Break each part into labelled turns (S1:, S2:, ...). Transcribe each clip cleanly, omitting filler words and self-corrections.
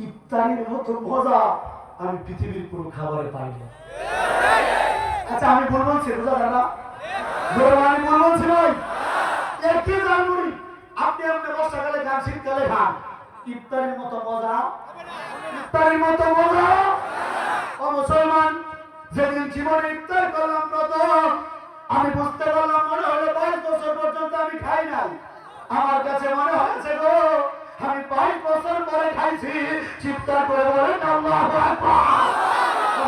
S1: ইফতারির মতো মজা আমি পৃথিবীর কোনো খাবারে পাই না। আচ্ছা আমি ভুল বলছি রোজাদাররা? আমি ভুল বলছি ভাই? একই জানুয়ারি আপনি আপনি বর্ষাকালে খান, শীতকালে খান, ইফতারির মতো মজা, ইফতারির মতো মজা। ও মুসলমান, যেদিন জীবনে ইফতার করলাম প্রথম, আমি বুঝতে পারলাম মনে হলো 22 বছর পর্যন্ত আমি খাই নাই। আমার কাছে মনে হয়েছে গো আমি 22 বছর পরে খাইছি। চিৎকার করে বলেন আল্লাহু আকবার।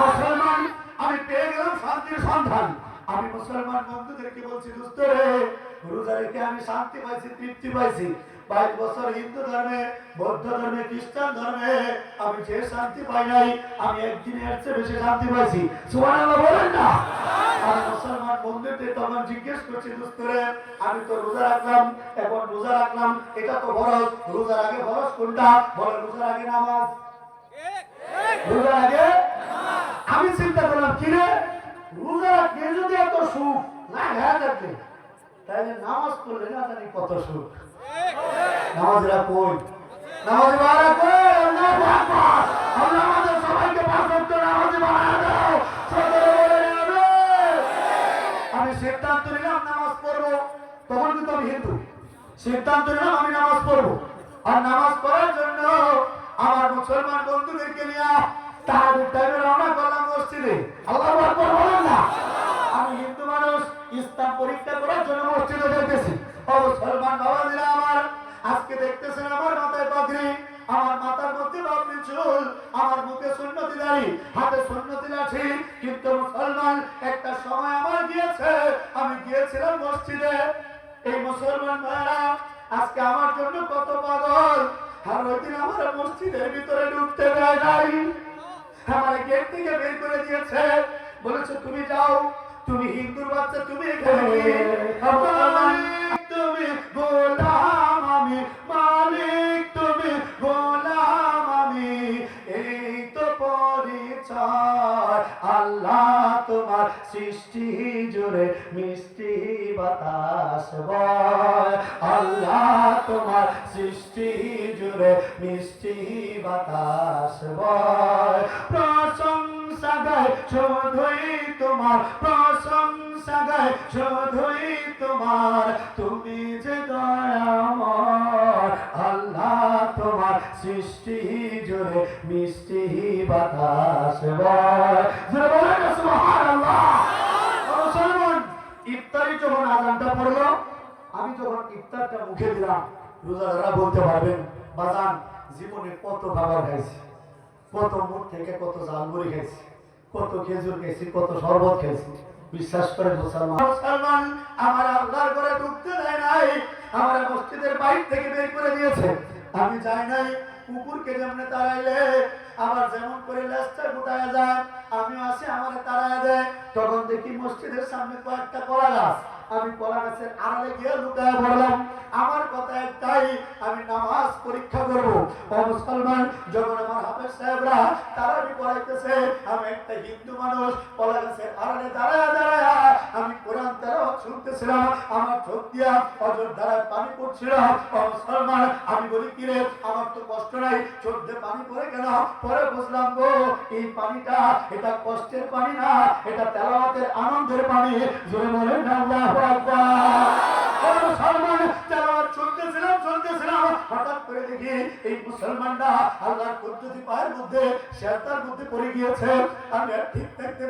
S1: মুসলমান, আমি পেয়ে গেলাম শান্তির সন্ধান। আমি মুসলমান বন্ধুদেরকে বলছি, দোস্ত রে, রোজা রেখে আমি শান্তি পাইছি, তৃপ্তি পাইছি। 22 বছর হিন্দু ধর্মে, বৌদ্ধ ধর্মে, খ্রিস্টান ধর্মে আমি যে শান্তি পাই নাই, আমি একদিনের চেয়ে বেশি শান্তি পাইছি। সুবহানাল্লাহ বলেন না? আমি মুসলমান বন্ধুদের তখন জিজ্ঞেস করছি, দোস্ত রে, আমি তো রোজা রাখলাম, এখন রোজা রাখলাম, এটা তো ফরজ, রোজার আগে ফরজ কোনটা? বলে রোজার আগে নামাজ। রোজার আগে আমি চিন্তা করলাম, কিরে রোজা রাখতে যদি এত সুখ না হ্যাঁ থাকবে, তাহলে নামাজ পড়লে না জানি কত সুখ। নামাজরা কই? নামাজি বাড়া কই? আল্লাহু আকবার। আল্লাহ আমাদের সবাইকে পাঁচ ওয়াক্ত নামাজি বানায় দাও। সকলে বলেন আমিন। আমি সিদ্ধান্ত নিলাম নামাজ পড়বো, তখন কিন্তু আমি হিন্দু। সিদ্ধান্ত নিলাম আমি নামাজ পড়বো, আর নামাজ পড়ার জন্য আমার মুসলমান বন্ধুদেরকে নিয়ে তাহাজ্জুদ টাইমে রওনা করলাম মসজিদে। আল্লাহু আকবার বলেন না? আমি হিন্দু মানুষ, ইসলাম পরীক্ষা করার জন্য মসজিদে যাইতেছি। ও মুসলমান বাবাজিরা আমার, আজকে দেখতেছেন আমার মাথায় পাগড়ি, আমার মাথার মধ্যে বাবরি চুল, আমার মুখে সুন্নতি দাড়ি, হাতে সুন্নতি লাঠি। কিন্তু মুসলমান, একটা সময় আমার গিয়েছে, আমি গিয়েছিলাম মসজিদে। এই মুসলমান ভাইরা আজকে আমার জন্য কত পাগল। আর ওই দিন আমার মসজিদের ভিতরে ঢুকতে দেয় নাই, আমার গেট থেকে বের করে দিয়েছে, বলেছে তুমি যাও, তুমি হিন্দুর বাচ্চা, তুমি এখানে তুমি গোলাম, আমি মালিক, তুমি গোলাম, আমি এই তো পরিচয়। আল্লাহ তোমার সৃষ্টি জুড়ে মিষ্টি বাতাস বয়, আল্লাহ তোমার সৃষ্টি জুড়ে মিষ্টি বাতাস বয়। প্রশংসা গায় শুধুই তোমার, প্রশংসা গায় শুধুই তোমার, তুমি যে দয়াময়। আল্লাহ তোমার সৃষ্টি জুড়ে মিষ্টি বাতাস বয়। জোরে বলেন না সুবহানাল্লাহ। মুসলমান, ইফতারি যখন আযানটা পড়লো, আমি যখন ইফতারটা মুখে দিলাম, রোজাদাররা বলতে পারবেন বাজান জীবনে কত খাবার খাইছি, কত মুখ থেকে কত জালমুড়ি খাইছি, কত খেজুর খেয়েছি, কত শরবত খেয়েছি। বিশ্বাস করে মুসলমান, মুসলমান আমার আল্লাহর ঘরে ঢুকতে দেয় নাই, আমার মসজিদের বাইরে থেকে বের করে দিয়েছে। আমি যাই নাই, কুকুরকে যেমনে তাড়াইলে আবার যেমন করে লেজটা গুটায় যায়, আমিও আসি আমার তাড়ায় দেয়। তখন দেখি মসজিদের সামনে কয়েকটা কলা গাছ, আমি কলা গাছের আড়ালে গিয়ে লুকায় পড়লাম। আমার কথা একটাই, আমি নামাজ পরীক্ষা করব। ও মুসলমান, যখন আমার হাফেজ সাহেবরা তারাবি পড়াইতেছে, আমি একটা হিন্দু মানুষ কলা গাছের আড়ালে দাঁড়ায় দাঁড়ায় আমি কোরআন তেলাওয়াত শুনতেছিলাম, আমার চোখ দিয়া অজর ধারায় পানি পড়ছিল। ও মুসলমান, আমি বলি কি রে, আমার তো কষ্ট নাই, চোখ দিয়ে পানি পড়ে কেন? পরে বুঝলাম গো, এই পানিটা এটা কষ্টের পানি না, এটা তেলাওয়াতের আনন্দের পানি। জোরে বলেন আল্লাহু আকবার। ও মুসলমান, তেলাওয়াত শুনতেছিলাম, হঠাৎ করে দেখি এই মুসলমানরা আল্লাহর কুদরতি পায়ের মধ্যে, শেরদার মধ্যে পড়ে গিয়েছে। আমি আর ঠিক থাকতে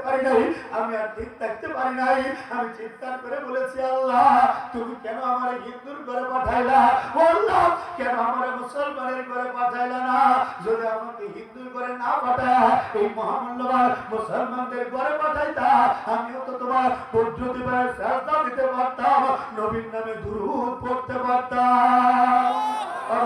S1: পারি নাই, আমি চিৎকার করে বলেছি, আল্লাহ তুমি কেন আমার হিন্দুর ঘরে পাঠাইলা? বললাম কেন আমার মুসলমানের ঘরে পাঠাইলা না? যদি আমাকে হিন্দুর ঘরে না পাঠায় এই মহামূল্যবান মুসলমানদের ঘরে পাঠাইতা, আমিও তো তোমার কুদরতি পায়ের শেরদা দিতে পারতাম, নবীর নামে দুরূদ পড়তে পারতাম।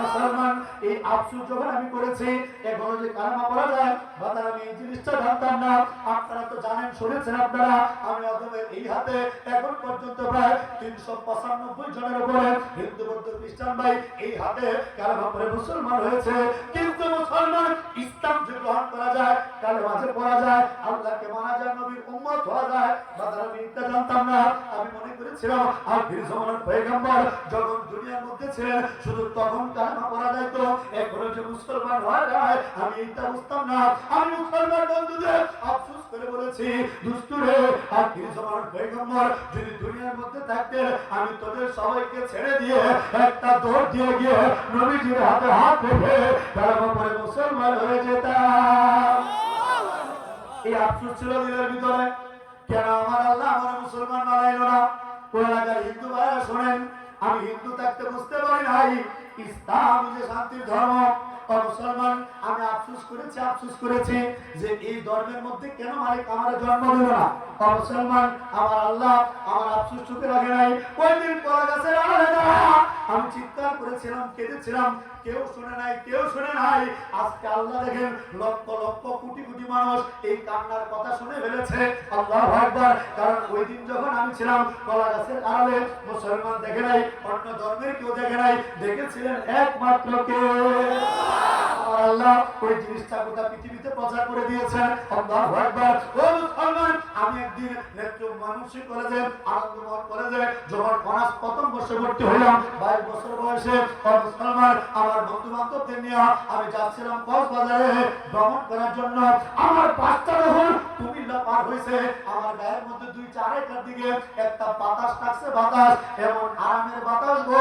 S1: মুসলমান, এই আফসোস যখন আমি করেছি, এখনো যে কালেমা পড়া যায় বাতার, আমি এই জিনিসটা জানতাম না। আপনারা তো জানেন, শুনেছেন আপনারা, আমি আদমের এই হাতে এখন পর্যন্ত প্রায় 395 জনের উপরে হিন্দু বৌদ্ধ খ্রিস্টান ভাই এই হাতে কালেমা পড়ে মুসলমান হয়েছে। কিন্তু মুসলমান, ইসলাম যে গ্রহণ করা যায়, কালেমা যে পড়া যায়, আল্লাহকে মানা যায়, নবীর উম্মত হওয়া যায়, বাতার আমি এটা জানতাম না। আমি মনে করেছি ছিলাম আখির জামানার পয়গম্বর যখন দুনিয়ার মধ্যে ছিলেন শুধু তখন কালেমা পড়া যাইত, এখনো যে মুসলমান হওয়া যায় আমি এটা বুঝতাম না। আমি মুসলমান বন্ধুদের আফসোস করে বলেছি, দুষ্টুরে আখির জামানার পয়গম্বর যদি দুনিয়ার মধ্যে থাকতে আমি তোদের সবাইকে ছেড়ে দিয়ে একটা দৌড় দিয়ে গিয়ে নবীজির হাতে হাত রেখে কালেমা পড়ে মুসলমান হয়ে যেতাম। এই আফসোস ছিল দিলের ভিতরে, কেন আমার আল্লাহ আমার মুসলমান বানাইল না। কোন এলাকার হিন্দু ভাইরা শোনেন, আমি হিন্দু থাকতে বুঝতে পারি নাই ইসলাম যে শান্তির ধর্ম। মুসলমান আমি আফসোস করেছি যে এই ধর্মের মধ্যে কেন মালিক আমার জন্ম দিল না। মুসলমান আমার আল্লাহ আমার আফসোস চোখে লাগে নাই। ওই দিন কলা গাছের আড়ালে দাঁড়া আমি চিৎকার করেছিলাম, কেঁদেছিলাম, কেউ শুনে নাই। আজকে আল্লাহ দেখেন লক্ষ লক্ষ কোটি কোটি মানুষ এই কান্নার কথা শুনে ফেলেছে। আল্লাহু আকবার। কারণ ওই দিন যখন আমি ছিলাম কলা গাছের আড়ালে, মুসলমান দেখে নাই, অন্য ধর্মের কেউ দেখে নাই, দেখেছিলেন একমাত্র কে? আমার আল্লাহ। ওই জিনিসটা গোটা পৃথিবীতে প্রচার করে দিয়েছেন। আল্লাহু আকবার। ও মুসলমান, আমি একদিন নেত্রকোনা মানসিক কলেজে আনন্দমোহন কলেজে যখন অনার্স প্রথম বর্ষে ভর্তি হইলাম 22 বছর বয়সে, মুসলমান আমার বন্ধু বান্ধবদের নিয়ে আমি যাচ্ছিলাম কক্সবাজারে ভ্রমণ করার জন্য। আমার 5টা রহল কুমিল্লা পার হয়েছে, আমার গায়ের মধ্যে 2-4 দিকে একটা বাতাস লাগছে, বাতাস এমন আরামের বাতাস গো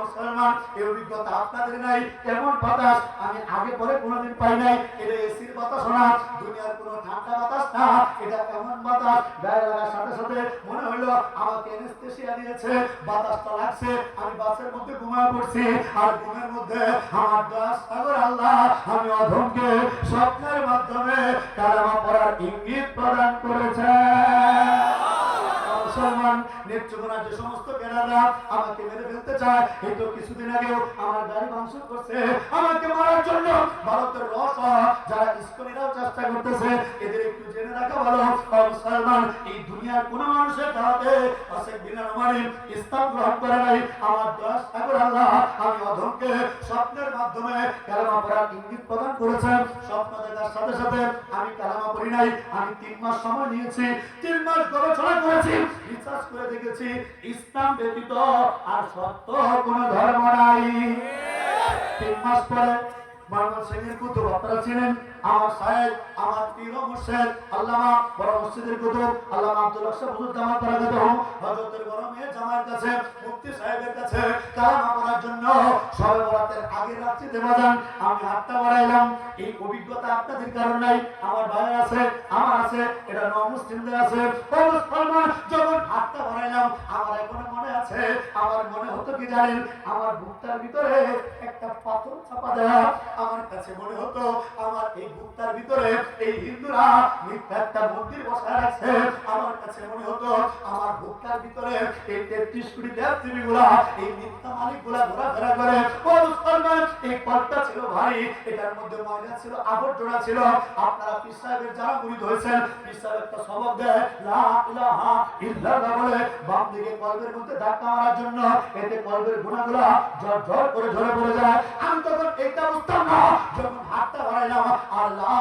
S1: মুসলমান, এই অভিজ্ঞতা আপনাদের নাই। এমন বাতাস আমি আগে পরে কোনোদিন পাই নাই। এটা এসির বাতাস না, দুনিয়ার কোনো ঠান্ডা বাতাস না, এটা এমন বাতাস গায়ে লাগার সাথে সাথে মনে হইলো আমাকে অ্যানেস্থেসিয়া দিয়েছে। বাতাসটা লাগছে, আমি বাসের মধ্যে ঘুমায় পড়ছি, আর ঘুমের মধ্যে আমার দয়ার সাগর আল্লাহ আমি অধমকে স্বপ্নের মাধ্যমে কালেমা পড়ার ইঙ্গিত প্রদান করেছে। মুসলমান, নেত্রকোনার যে সমস্ত ক্যাডাররা আমাকে মেরে ফেলতে চায়, এই তো কিছুদিন আগেও আমার গাড়ি ভাঙচুর করছে আমাকে মারার জন্য। ভারতের রস যারা ইস্কনেরাও চেষ্টা করতেছে, এদের একটু জেনে রাখা ভালো। মুসলমান, এই দুনিয়ার কোন মানুষের দাওয়াতে আশেক বিন উমার ইসলাম গ্রহণ করে নাই। আমার দয়ার সাগর আল্লাহ আমি অধমকে স্বপ্নের মাধ্যমে কালেমা পড়ার ইঙ্গিত প্রদান করেছেন। স্বপ্ন দেখার সাথে সাথে আমি কালেমা পড়ি নাই। আমি 3 মাস সময় নিয়েছি, 3 মাস গবেষণা করেছি, রিসার্চ করে দেখেছি ইসলাম ব্যতীত আর সত্য কোন ধর্ম নাই। 3 মাস পরে ময়মনসিংহের কুতুব আপনারা চিনেন, আমার সাহেব, আমার পীর ও মুর্শিদ আল্লামা বড় মসজিদের কুতুব আল্লামা আব্দুল হক হুজুর জামাত বারাকাতুহু হযরতের বড় মেয়ে জামাইয়ের কাছে, মুফতি সাহেবের কাছে কালেমা পড়ার জন্য শবে বরাতের আগের রাত্রিতে বাজান আমি হাতটা বাড়াইলাম। এই অভিজ্ঞতা আপনাদের কারণ নাই, আমার ভাইয়ের আছে, আমার আছে, এটা নমুসলিমদের আছে। ও মুসলমান, যখন হাতটা বাড়াইলাম আমার এখনো মনে আছে, আমার মনে হতো কি জানেন, আমার বুকটার ভিতরে একটা পাথর চাপা দেওয়া। আমার কাছে মনে হতো আমার এই বুকটার ভিতরে এই হিন্দুরা মিথ্যা একটা মন্দির বসায় রাখছে। আমার কাছে মনে হতো আমার বুকটার ভিতরে এই 33 কোটি দেবদেবীগুলা, এই মিথ্যা মালিকগুলা ঘোরাফেরা করে। ও মুসলমান, এই কলটা ছিল ভারী, এটার মধ্যে ময়লা ছিল, আবর্জনা ছিল। আপনারা পীর সাহেবের যারা মুরিদ হয়েছেন, পীর সাহেব একটা সবক দেয়, লা ইলাহা ইল্লাল্লাহ বলে বাম দিকে কলবের মধ্যে ধাক্কা মারার জন্য, এতে কলবের গুনাহগুলা ঝরঝর করে ঝরে পড়ে যায়। আমি তখন এটা বুঝতাম না, যখন হাতটা বাড়াইলাম আর লা